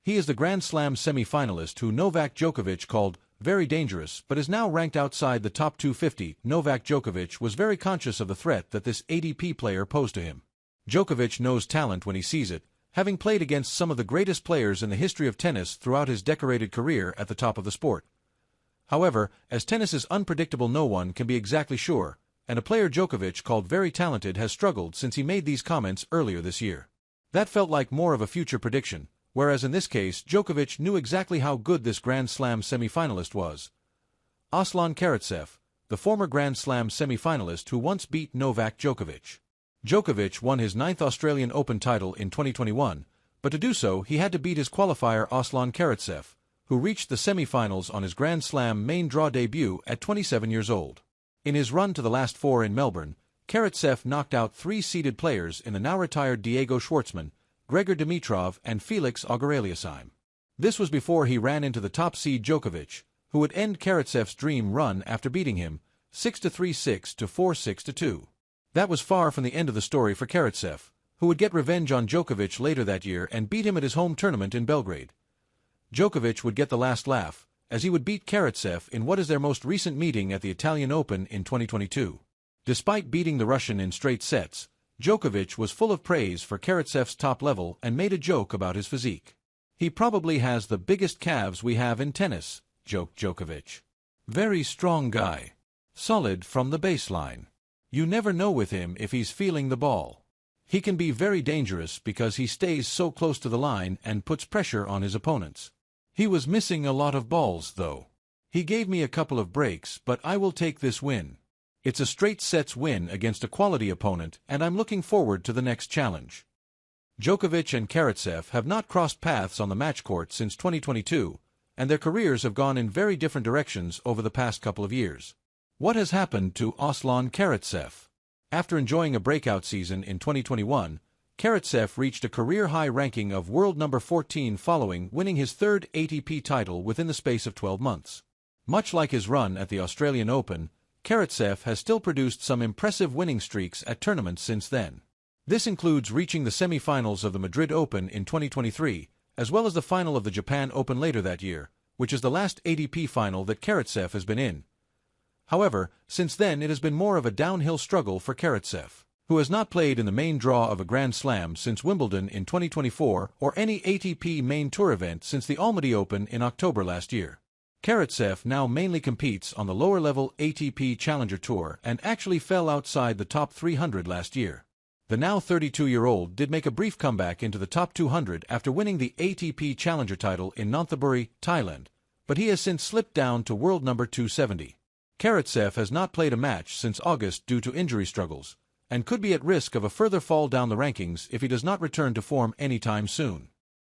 He is the Grand Slam semi-finalist who Novak Djokovic called very dangerous but is now ranked outside the top 250. Novak Djokovic was very conscious of the threat that this ATP player posed to him. Djokovic knows talent when he sees it, having played against some of the greatest players in the history of tennis throughout his decorated career at the top of the sport. However, as tennis is unpredictable, no one can be exactly sure, and a player Djokovic called very talented has struggled since he made these comments earlier this year. That felt like more of a future prediction, whereas in this case Djokovic knew exactly how good this Grand Slam semi-finalist was. Aslan Karatsev, the former Grand Slam semi-finalist who once beat Novak Djokovic. Djokovic won his 9th Australian Open title in 2021, but to do so he had to beat his qualifier Aslan Karatsev, who reached the semi-finals on his Grand Slam main draw debut at 27 years old. In his run to the last four in Melbourne, Karatsev knocked out three seeded players in the now-retired Diego Schwartzman, Gregor Dimitrov and Felix Auger-Aliassime. This was before he ran into the top seed Djokovic, who would end Karatsev's dream run after beating him 6-3, 6-4, 6-2. That was far from the end of the story for Karatsev, who would get revenge on Djokovic later that year and beat him at his home tournament in Belgrade. Djokovic would get the last laugh, as he would beat Karatsev in what is their most recent meeting at the Italian Open in 2022. Despite beating the Russian in straight sets, Djokovic was full of praise for Karatsev's top level and made a joke about his physique. "He probably has the biggest calves we have in tennis," joked Djokovic. "Very strong guy. Solid from the baseline. You never know with him if he's feeling the ball. He can be very dangerous because he stays so close to the line and puts pressure on his opponents. He was missing a lot of balls, though. He gave me a couple of breaks, but I will take this win. It's a straight sets win against a quality opponent, and I'm looking forward to the next challenge." Djokovic and Karatsev have not crossed paths on the match court since 2022, and their careers have gone in very different directions over the past couple of years. What has happened to Aslan Karatsev? After enjoying a breakout season in 2021, Karatsev reached a career-high ranking of world number 14 following winning his third ATP title within the space of 12 months. Much like his run at the Australian Open, Karatsev has still produced some impressive winning streaks at tournaments since then. This includes reaching the semi-finals of the Madrid Open in 2023, as well as the final of the Japan Open later that year, which is the last ATP final that Karatsev has been in. However, since then it has been more of a downhill struggle for Karatsev, who has not played in the main draw of a Grand Slam since Wimbledon in 2024 or any ATP main tour event since the Almaty Open in October last year. Karatsev now mainly competes on the lower-level ATP Challenger Tour and actually fell outside the top 300 last year. The now 32-year-old did make a brief comeback into the top 200 after winning the ATP Challenger title in Nonthaburi, Thailand, but he has since slipped down to world number 270. Karatsev has not played a match since August due to injury struggles, and could be at risk of a further fall down the rankings if he does not return to form anytime soon.